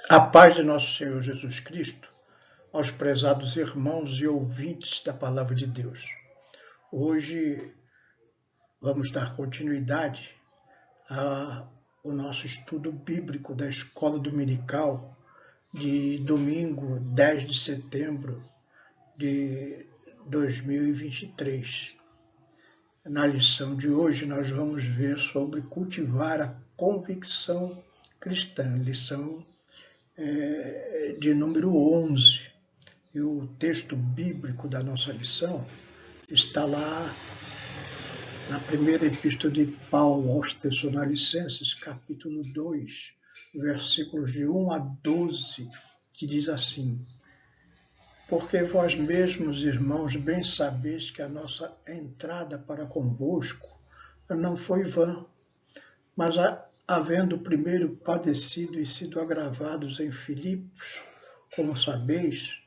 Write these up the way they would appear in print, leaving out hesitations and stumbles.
A paz de nosso Senhor Jesus Cristo, aos prezados irmãos e ouvintes da Palavra de Deus. Hoje vamos dar continuidade ao nosso estudo bíblico da Escola Dominical de domingo 10 de setembro de 2023. Na lição de hoje nós vamos ver sobre cultivar a convicção cristã, lição de número 11. E o texto bíblico da nossa lição está lá na primeira epístola de Paulo aos Tessalonicenses, capítulo 2, versículos de 1 a 12, que diz assim: Porque vós mesmos, irmãos, bem sabeis que a nossa entrada para convosco não foi vã, mas havendo primeiro padecido e sido agravados em Filipos, como sabeis,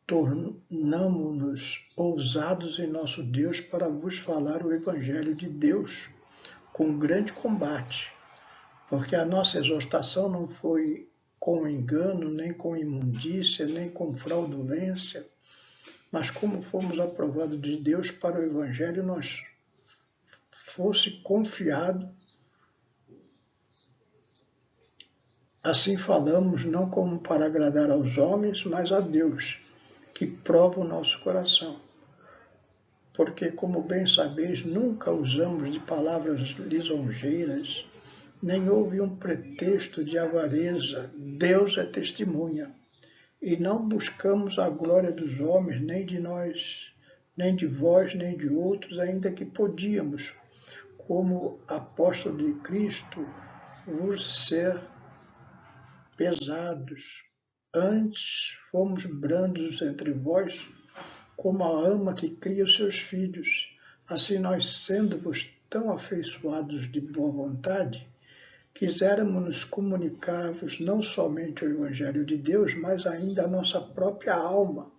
tornamo-nos ousados em nosso Deus para vos falar o Evangelho de Deus com grande combate, porque a nossa exortação não foi com engano, nem com imundícia, nem com fraudulência, mas como fomos aprovados de Deus para o Evangelho, nós fosse confiado. Assim falamos, não como para agradar aos homens, mas a Deus, que prova o nosso coração. Porque, como bem sabeis, nunca usamos de palavras lisonjeiras, nem houve um pretexto de avareza. Deus é testemunha. E não buscamos a glória dos homens, nem de nós, nem de vós, nem de outros, ainda que podíamos, como apóstolo de Cristo, vos ser pesados. Antes fomos brandos entre vós, como a ama que cria os seus filhos. Assim nós, sendo-vos tão afeiçoados de boa vontade, quiséramos nos comunicar-vos não somente o Evangelho de Deus, mas ainda a nossa própria alma,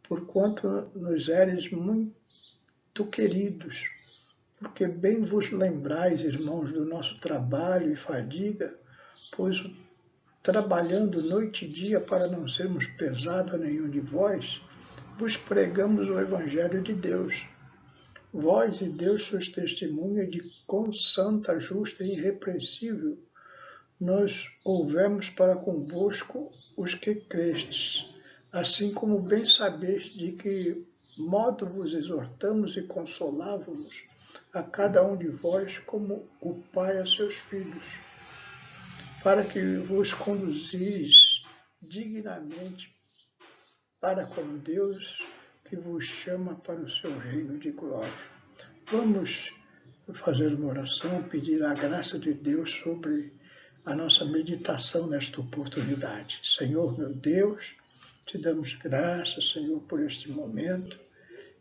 porquanto nos éres muito queridos, porque bem vos lembrais, irmãos, do nosso trabalho e fadiga, pois trabalhando noite e dia para não sermos pesados a nenhum de vós, vos pregamos o Evangelho de Deus. Vós e Deus sois testemunha de quão santa, justa e irrepreensível nós houvemos para convosco os que crestes, assim como bem sabeis de que modo vos exortamos e consolávamos a cada um de vós como o Pai a seus filhos, para que vos conduzis dignamente para com Deus, que vos chama para o seu reino de glória. Vamos fazer uma oração, pedir a graça de Deus sobre a nossa meditação nesta oportunidade. Senhor, meu Deus, te damos graças, Senhor, por este momento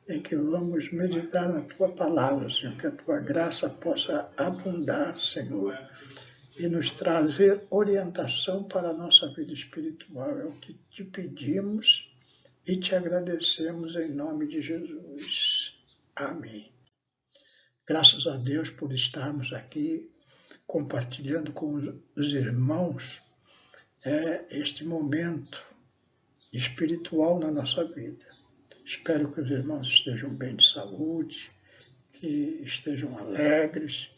em que vamos meditar na Tua Palavra, Senhor, que a Tua graça possa abundar, Senhor, e nos trazer orientação para a nossa vida espiritual. É o que te pedimos e te agradecemos em nome de Jesus. Amém. Graças a Deus por estarmos aqui compartilhando com os irmãos este momento espiritual na nossa vida. Espero que os irmãos estejam bem de saúde, que estejam alegres,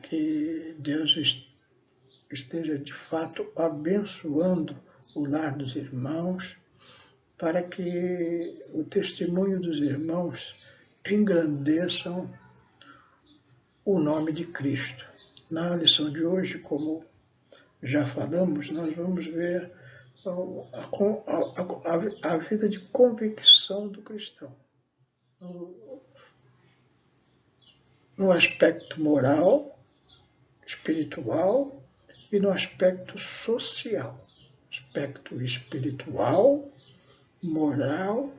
que Deus esteja de fato abençoando o lar dos irmãos, para que o testemunho dos irmãos engrandeçam o nome de Cristo. Na lição de hoje, como já falamos, nós vamos ver a vida de convicção do cristão, no aspecto moral, espiritual e no aspecto social. Aspecto espiritual, moral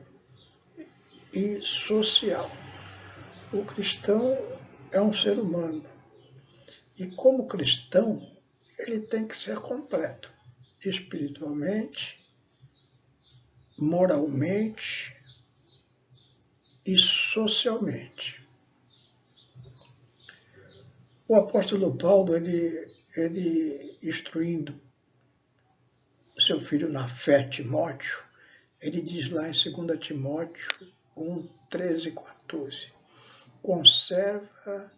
e social. O cristão é um ser humano e, como cristão, ele tem que ser completo, espiritualmente, moralmente e socialmente. O apóstolo Paulo, ele instruindo seu filho na fé, Timóteo, ele diz lá em 2 Timóteo 1, 13 e 14, conserva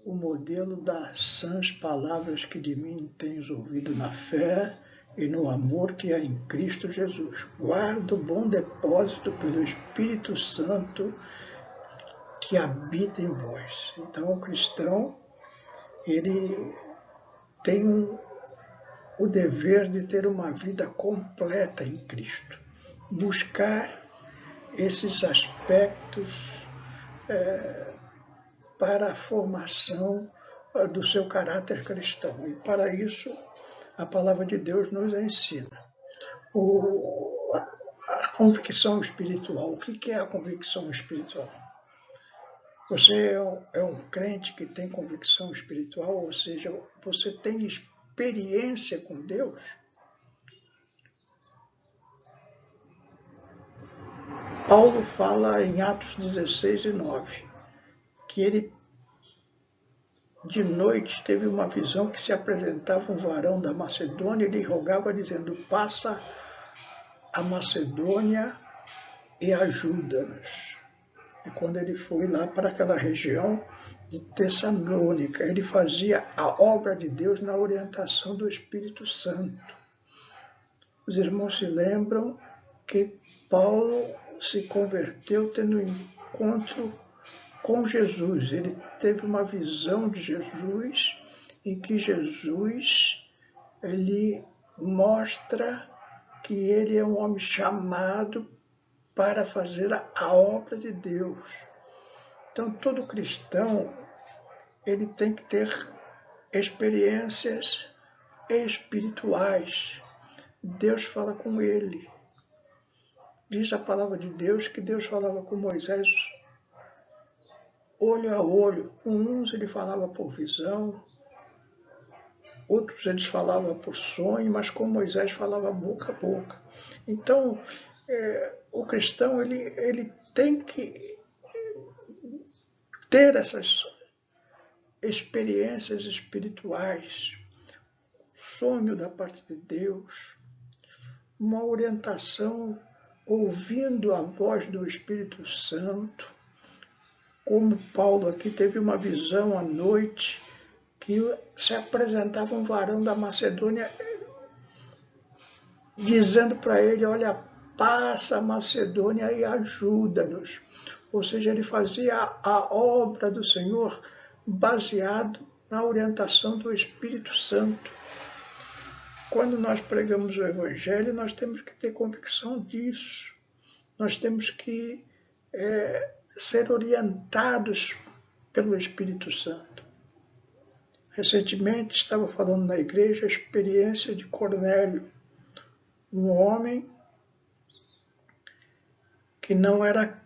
o modelo das sãs palavras que de mim tens ouvido na fé e no amor que há em Cristo Jesus. Guarda o bom depósito pelo Espírito Santo que habita em vós. Então, o cristão, ele tem o dever de ter uma vida completa em Cristo. Buscar esses aspectos para a formação do seu caráter cristão. E para isso, a palavra de Deus nos ensina. A convicção espiritual. O que é a convicção espiritual? Você é um crente que tem convicção espiritual, ou seja, você tem experiência com Deus? Paulo fala em Atos 16 e 9, que ele de noite teve uma visão que se apresentava um varão da Macedônia e lhe rogava dizendo, passa a Macedônia e ajuda-nos. E quando ele foi lá para aquela região de Tessalônica, ele fazia a obra de Deus na orientação do Espírito Santo. Os irmãos se lembram que Paulo se converteu tendo um encontro com Jesus. Ele teve uma visão de Jesus, em que Jesus ele mostra que ele é um homem chamado para fazer a obra de Deus. Então, todo cristão ele tem que ter experiências espirituais. Deus fala com ele. Diz a palavra de Deus que Deus falava com Moisés olho a olho. Com uns ele falava por visão, outros eles falavam por sonho, mas com Moisés falava boca a boca. Então, o cristão ele tem que ter essas experiências espirituais, sonho da parte de Deus, uma orientação ouvindo a voz do Espírito Santo, como Paulo aqui teve uma visão à noite que se apresentava um varão da Macedônia dizendo para ele, olha, passa a Macedônia e ajuda-nos. Ou seja, ele fazia a obra do Senhor baseado na orientação do Espírito Santo. Quando nós pregamos o Evangelho, nós temos que ter convicção disso. Nós temos que ser orientados pelo Espírito Santo. Recentemente estava falando na igreja a experiência de Cornélio, um homem que não era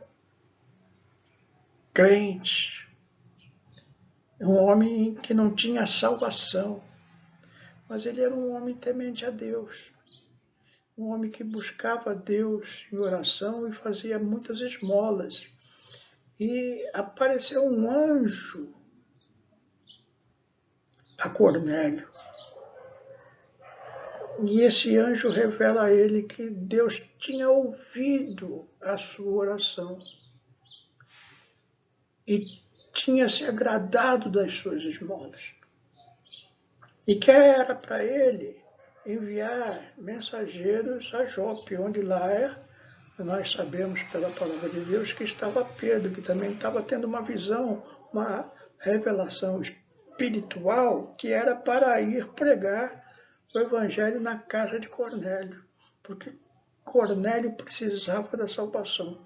crente, um homem que não tinha salvação, mas ele era um homem temente a Deus, um homem que buscava Deus em oração e fazia muitas esmolas. E apareceu um anjo a Cornélio. E esse anjo revela a ele que Deus tinha ouvido a sua oração e tinha se agradado das suas esmolas. E que era para ele enviar mensageiros a Jope, onde lá nós sabemos pela palavra de Deus que estava Pedro, que também estava tendo uma visão, uma revelação espiritual, que era para ir pregar o Evangelho na casa de Cornélio, porque Cornélio precisava da salvação.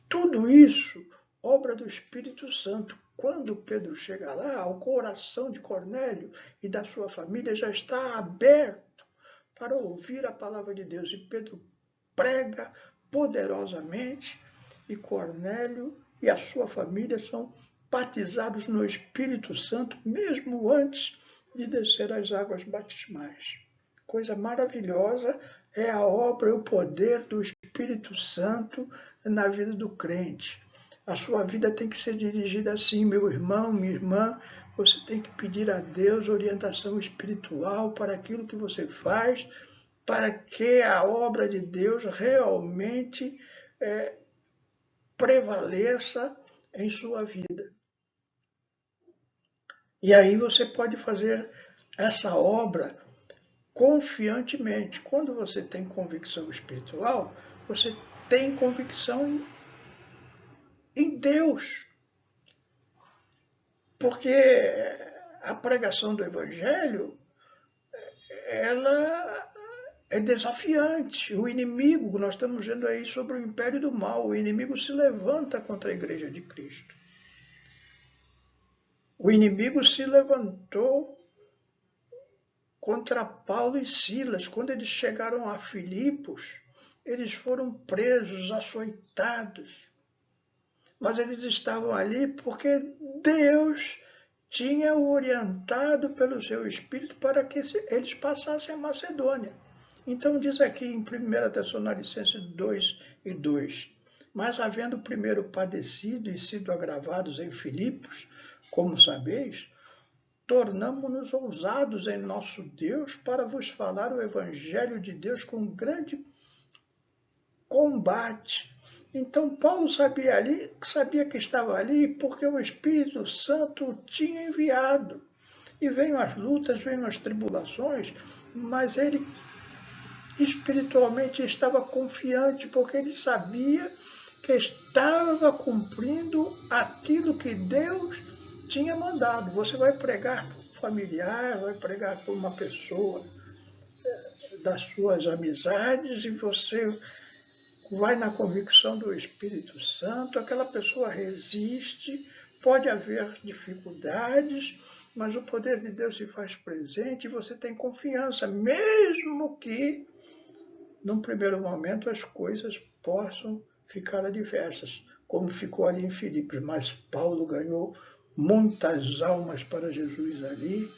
Tudo isso, obra do Espírito Santo. Quando Pedro chega lá, o coração de Cornélio e da sua família já está aberto para ouvir a palavra de Deus. E Pedro prega poderosamente, e Cornélio e a sua família são batizados no Espírito Santo, mesmo antes de descer as águas batismais. Coisa maravilhosa é a obra e o poder do Espírito Santo na vida do crente. A sua vida tem que ser dirigida assim, meu irmão, minha irmã, você tem que pedir a Deus orientação espiritual para aquilo que você faz, para que a obra de Deus realmente prevaleça em sua vida. E aí você pode fazer essa obra confiantemente. Quando você tem convicção espiritual, você tem convicção em Deus. Porque a pregação do Evangelho, ela é desafiante. O inimigo, nós estamos vendo aí sobre o império do mal, o inimigo se levanta contra a igreja de Cristo. O inimigo se levantou contra Paulo e Silas. Quando eles chegaram a Filipos, eles foram presos, açoitados. Mas eles estavam ali porque Deus tinha orientado pelo seu Espírito para que eles passassem a Macedônia. Então diz aqui em 1 Tessalonicenses 2:2, mas havendo primeiro padecido e sido agravados em Filipos, como sabeis, tornamo-nos ousados em nosso Deus para vos falar o Evangelho de Deus com grande combate. Então Paulo sabia que estava ali porque o Espírito Santo o tinha enviado. E veio as lutas, veio as tribulações, mas ele espiritualmente estava confiante, porque ele sabia que estava cumprindo aquilo que Deus tinha mandado. Você vai pregar para um familiar, vai pregar para uma pessoa das suas amizades, e você vai na convicção do Espírito Santo, aquela pessoa resiste, pode haver dificuldades, mas o poder de Deus se faz presente e você tem confiança, mesmo que, num primeiro momento, as coisas possam ficar adversas, como ficou ali em Filipos. Mas Paulo ganhou muitas almas para Jesus ali,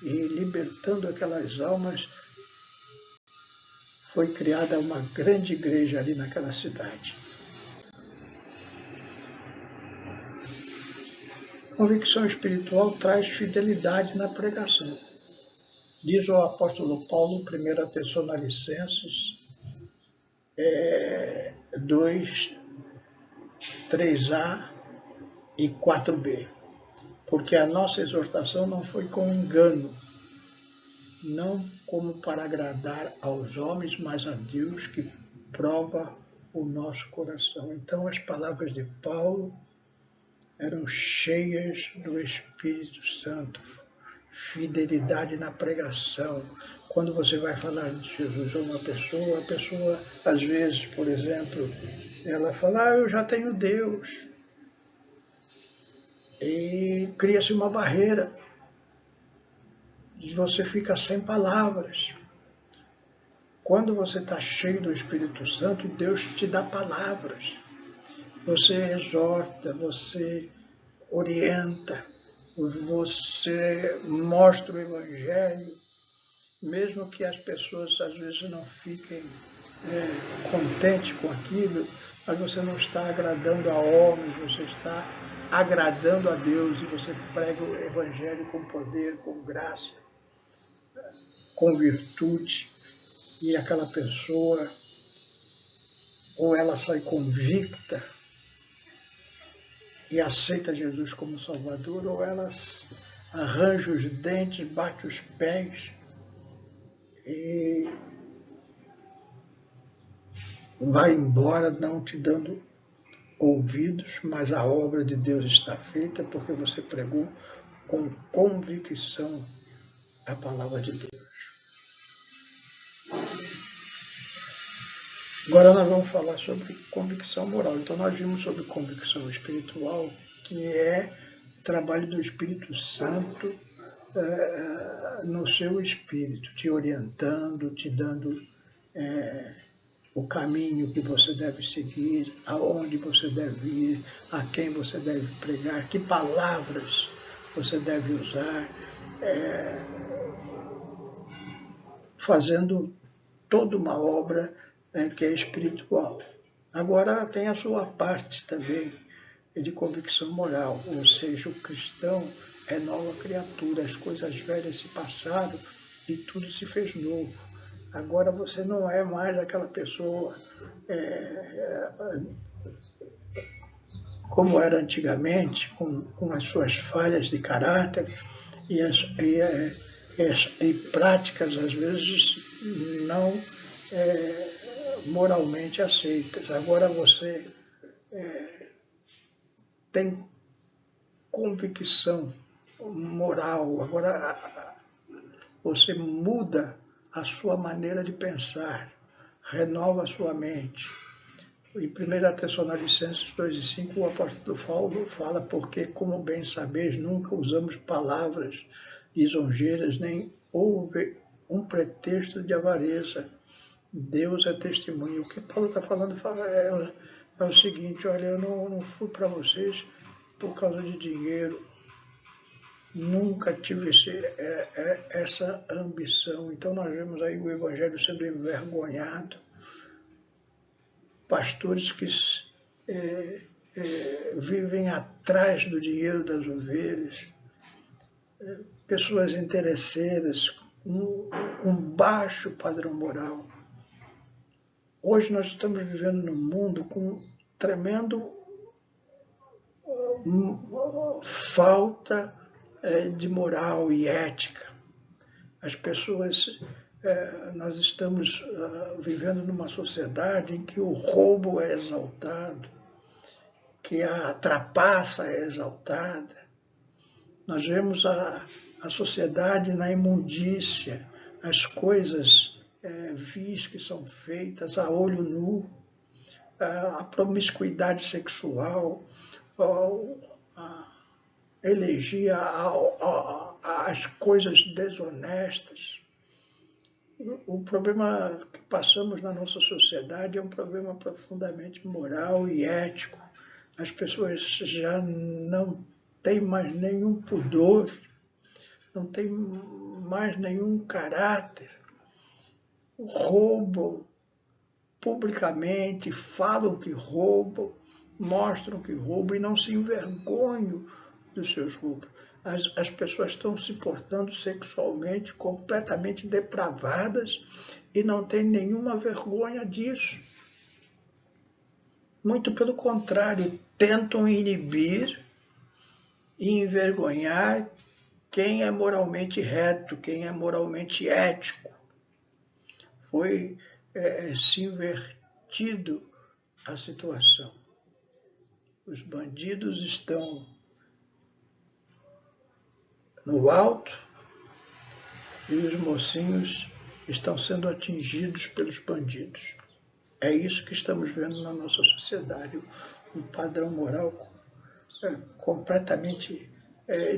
e libertando aquelas almas, foi criada uma grande igreja ali naquela cidade. Convicção espiritual traz fidelidade na pregação. Diz o apóstolo Paulo em 1 Tessalonicenses 2, 3a e 4b. Porque a nossa exortação não foi com engano, não como para agradar aos homens, mas a Deus que prova o nosso coração. Então as palavras de Paulo eram cheias do Espírito Santo, fidelidade na pregação. Quando você vai falar de Jesus a uma pessoa, a pessoa, às vezes, por exemplo, ela fala, eu já tenho Deus. E cria-se uma barreira. E você fica sem palavras. Quando você está cheio do Espírito Santo, Deus te dá palavras. Você exorta, você orienta, você mostra o Evangelho, mesmo que as pessoas às vezes não fiquem contentes com aquilo, mas você não está agradando a homens, você está agradando a Deus, e você prega o Evangelho com poder, com graça, com virtude, e aquela pessoa, ou ela sai convicta e aceita Jesus como Salvador, ou ela arranja os dentes, bate os pés e vai embora, não te dando ouvidos, mas a obra de Deus está feita porque você pregou com convicção a palavra de Deus. Agora nós vamos falar sobre convicção moral. Então nós vimos sobre convicção espiritual, que é o trabalho do Espírito Santo no seu espírito, te orientando, te dando o caminho que você deve seguir, aonde você deve ir, a quem você deve pregar, que palavras você deve usar, fazendo toda uma obra que é espiritual. Agora tem a sua parte também de convicção moral, ou seja, o cristão é nova criatura, as coisas velhas se passaram e tudo se fez novo. Agora você não é mais aquela pessoa como era antigamente, com as suas falhas de caráter e práticas, às vezes, não moralmente aceitas. Agora você tem convicção moral, agora você muda a sua maneira de pensar, renova a sua mente. Em 1 Tessalonicenses 2:5, o apóstolo Paulo fala: porque, como bem sabeis, nunca usamos palavras lisonjeiras, nem houve um pretexto de avareza. Deus é testemunho. O que Paulo está falando é o seguinte: olha, eu não fui para vocês por causa de dinheiro, nunca tive essa ambição. Então nós vemos aí o evangelho sendo envergonhado, pastores que vivem atrás do dinheiro das ovelhas, pessoas interesseiras, um baixo padrão moral. Hoje nós estamos vivendo num mundo com tremendo falta de moral e ética. As pessoas, nós estamos vivendo numa sociedade em que o roubo é exaltado, que a trapaça é exaltada. Nós vemos a sociedade na imundícia, as coisas vis que são feitas a olho nu, a promiscuidade sexual, a elegia às coisas desonestas. O problema que passamos na nossa sociedade é um problema profundamente moral e ético. As pessoas já não têm mais nenhum pudor, não têm mais nenhum caráter, roubam publicamente, falam que roubam, mostram que roubam e não se envergonham dos seus roubos. As pessoas estão se portando sexualmente completamente depravadas e não têm nenhuma vergonha disso. Muito pelo contrário, tentam inibir e envergonhar quem é moralmente reto, quem é moralmente ético. Foi se invertido a situação. Os bandidos estão no alto e os mocinhos estão sendo atingidos pelos bandidos. É isso que estamos vendo na nossa sociedade, um padrão moral completamente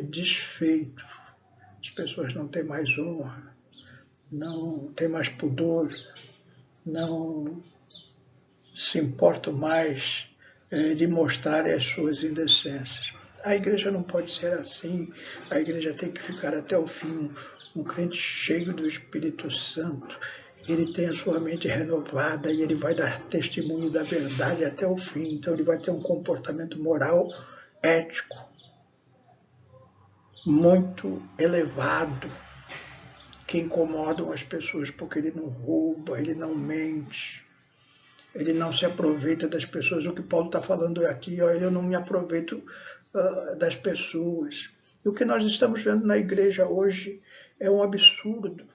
desfeito. As pessoas não têm mais honra, não têm mais pudor, não se importam mais de mostrar as suas indecências. A igreja não pode ser assim, a igreja tem que ficar até o fim. Um crente cheio do Espírito Santo, ele tem a sua mente renovada e ele vai dar testemunho da verdade até o fim. Então ele vai ter um comportamento moral, ético, muito elevado, que incomodam as pessoas, porque ele não rouba, ele não mente, ele não se aproveita das pessoas. O que Paulo está falando aqui, eu não me aproveito das pessoas. E o que nós estamos vendo na igreja hoje é um absurdo.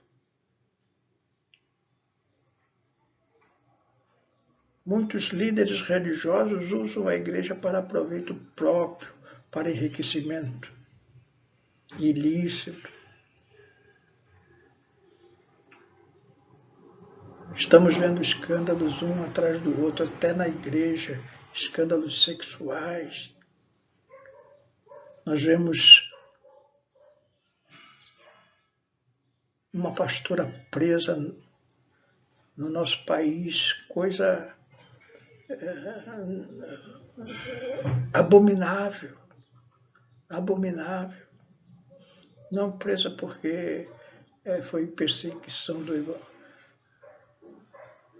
Muitos líderes religiosos usam a igreja para proveito próprio, para enriquecimento ilícito. Estamos vendo escândalos um atrás do outro, até na igreja, escândalos sexuais. Nós vemos uma pastora presa no nosso país, coisa abominável, abominável. Não presa porque foi perseguição do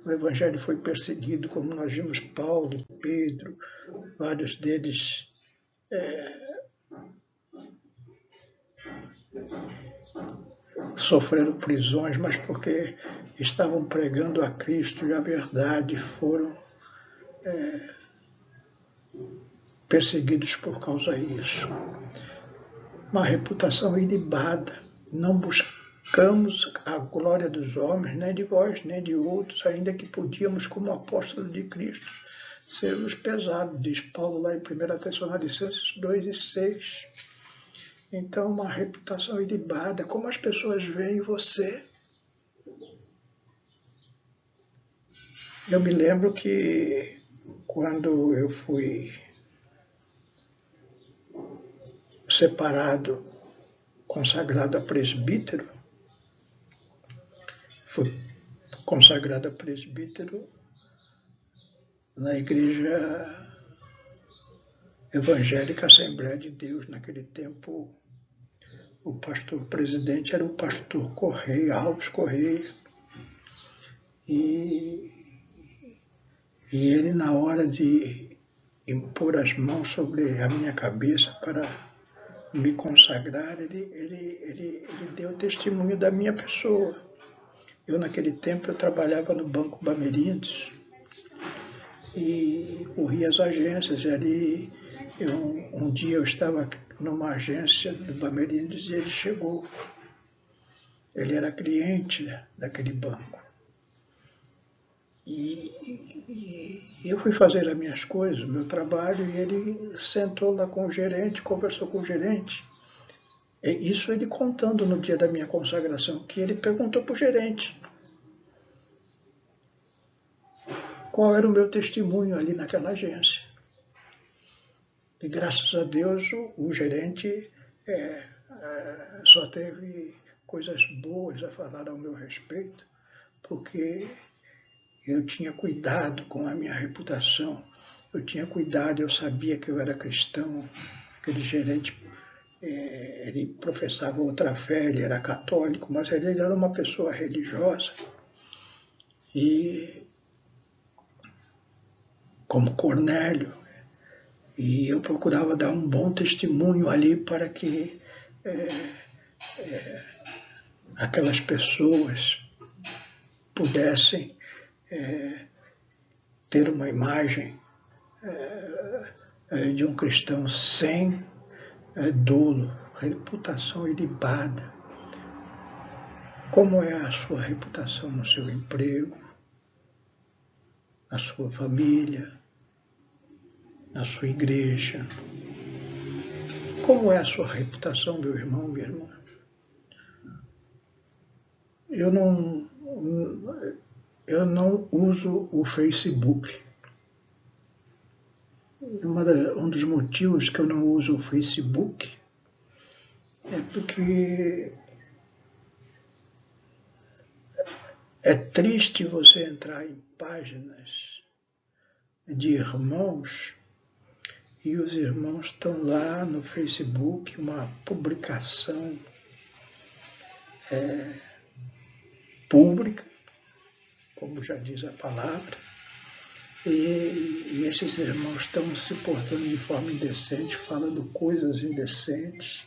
o evangelho, foi perseguido, como nós vimos Paulo, Pedro, vários deles sofreram prisões, mas porque estavam pregando a Cristo e a verdade, foram perseguidos por causa disso. Uma reputação ilibada. Não buscamos a glória dos homens, nem de vós, nem de outros, ainda que podíamos, como apóstolos de Cristo, sermos pesados, diz Paulo lá em 1 Tessalonicenses 2:6. Então, uma reputação ilibada, como as pessoas veem você. Eu me lembro que quando eu fui separado, consagrado a presbítero, fui consagrado a presbítero na Igreja Evangélica Assembleia de Deus. Naquele tempo, o pastor presidente era o pastor Correia, Alves Correia, e ele, na hora de impor as mãos sobre a minha cabeça para me consagrar, ele deu testemunho da minha pessoa. Eu, naquele tempo, eu trabalhava no Banco Bamerindos e corria as agências. E ali, um dia eu estava numa agência do Bamerindos e ele chegou. Ele era cliente daquele banco. E eu fui fazer as minhas coisas, o meu trabalho, e ele sentou lá com o gerente, conversou com o gerente. Isso ele contando no dia da minha consagração, que ele perguntou para o gerente qual era o meu testemunho ali naquela agência. E graças a Deus o gerente só teve coisas boas a falar ao meu respeito, porque eu tinha cuidado com a minha reputação, eu tinha cuidado, eu sabia que eu era cristão. Aquele gerente, ele professava outra fé, ele era católico, mas ele era uma pessoa religiosa. E como Cornélio, e eu procurava dar um bom testemunho ali para que aquelas pessoas pudessem ter uma imagem de um cristão sem dolo, reputação ilibada. Como é a sua reputação no seu emprego, na sua família, na sua igreja? Como é a sua reputação, meu irmão, minha irmã? Eu não uso o Facebook. Um dos motivos que eu não uso o Facebook é porque é triste você entrar em páginas de irmãos e os irmãos estão lá no Facebook, uma publicação pública, como já diz a palavra, e esses irmãos estão se portando de forma indecente, falando coisas indecentes,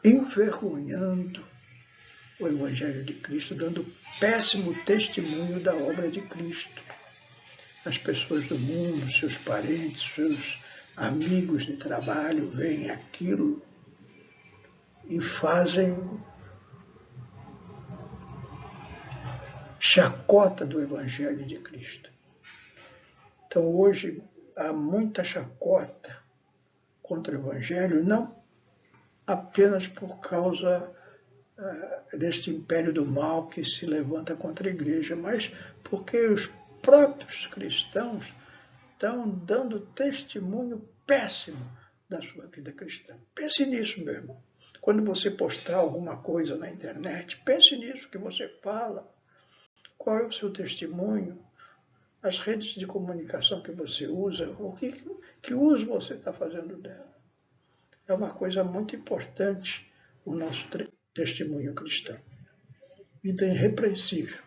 envergonhando o Evangelho de Cristo, dando péssimo testemunho da obra de Cristo. As pessoas do mundo, seus parentes, seus amigos de trabalho veem aquilo e fazem chacota do Evangelho de Cristo. Então hoje há muita chacota contra o Evangelho, não apenas por causa deste império do mal que se levanta contra a igreja, mas porque os próprios cristãos estão dando testemunho péssimo da sua vida cristã. Pense nisso, meu irmão. Quando você postar alguma coisa na internet, pense nisso que você fala. Qual é o seu testemunho? As redes de comunicação que você usa, que uso você está fazendo dela? É uma coisa muito importante o nosso testemunho cristão. Vida irrepreensível.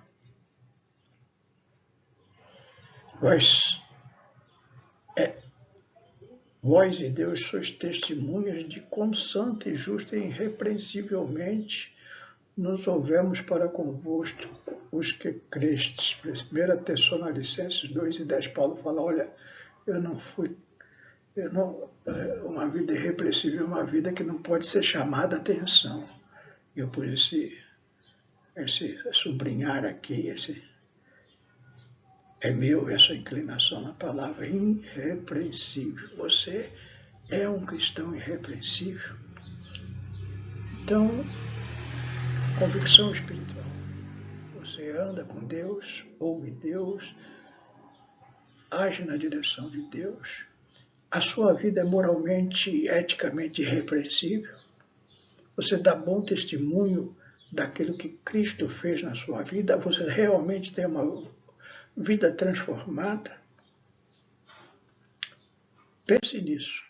Vós e Deus sois testemunhas de quão santo e justo e irrepreensivelmente nos houvemos para convosco os que crestes. 1 Tessalonicenses 2:10, Paulo fala, olha, uma vida irrepreensível é uma vida que não pode ser chamada a atenção. Eu por esse sublinhar aqui, é meu essa inclinação na palavra irrepreensível. Você é um cristão irrepreensível. Então, convicção espiritual. Você anda com Deus, ouve Deus, age na direção de Deus. A sua vida é moralmente e eticamente irrepreensível. Você dá bom testemunho daquilo que Cristo fez na sua vida. Você realmente tem uma vida transformada. Pense nisso.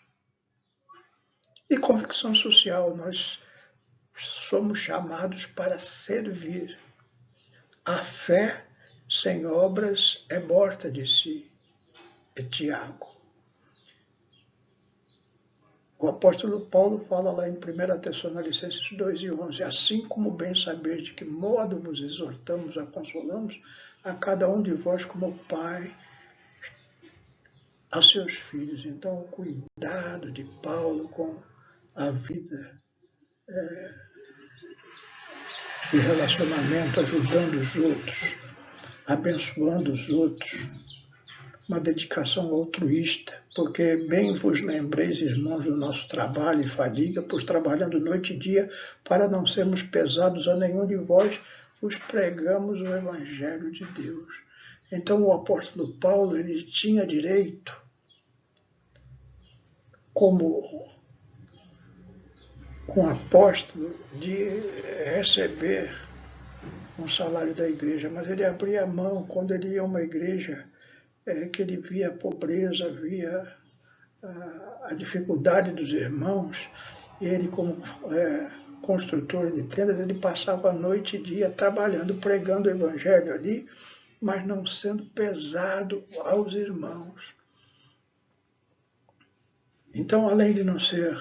E convicção social, nós somos chamados para servir. A fé sem obras é morta de si. É Tiago. O apóstolo Paulo fala lá em 1 Tessalonicenses 2:11, assim como bem sabeis de que modo vos exortamos, a consolamos a cada um de vós como pai a seus filhos. Então, o cuidado de Paulo com a vida de relacionamento, ajudando os outros, abençoando os outros, uma dedicação altruísta, porque bem vos lembreis, irmãos, do nosso trabalho e fadiga, pois trabalhando noite e dia, para não sermos pesados a nenhum de vós, vos pregamos o Evangelho de Deus. Então o apóstolo Paulo, ele tinha direito, como um apóstolo, de receber um salário da igreja, mas ele abria mão quando ele ia a uma igreja que ele via a pobreza, via a dificuldade dos irmãos, e ele, como construtor de tendas, ele passava a noite e dia trabalhando, pregando o evangelho ali, mas não sendo pesado aos irmãos. Então, além de não ser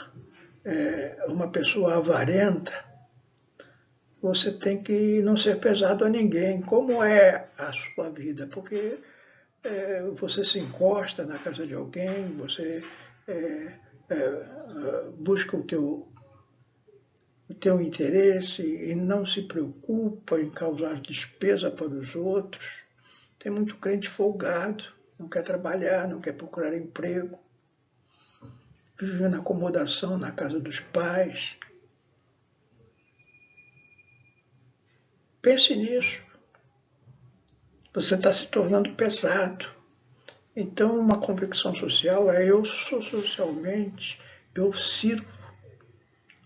uma pessoa avarenta, você tem que não ser pesado a ninguém. Como é a sua vida? Porque você se encosta na casa de alguém, você busca o teu interesse e não se preocupa em causar despesa para os outros. Tem muito crente folgado, não quer trabalhar, não quer procurar emprego, vive na acomodação na casa dos pais. Pense nisso. Você está se tornando pesado. Então, uma convicção social é eu sou socialmente, eu sirvo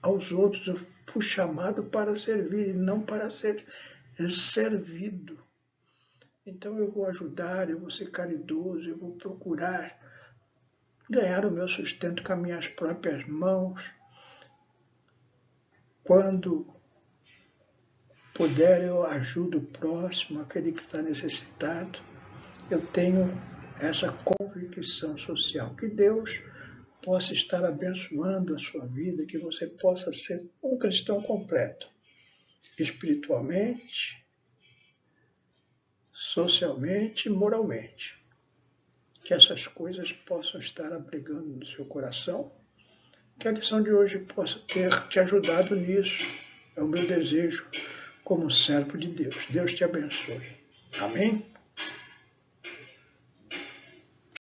aos outros, eu fui chamado para servir, não para ser servido. Então, eu vou ajudar, eu vou ser caridoso, eu vou procurar ganhar o meu sustento com as minhas próprias mãos. Quando puder, eu ajudo o próximo, aquele que está necessitado. Eu tenho essa convicção social. Que Deus possa estar abençoando a sua vida, que você possa ser um cristão completo, espiritualmente, socialmente e moralmente. Que essas coisas possam estar abrigando no seu coração, que a lição de hoje possa ter te ajudado nisso. É o meu desejo como servo de Deus. Deus te abençoe. Amém?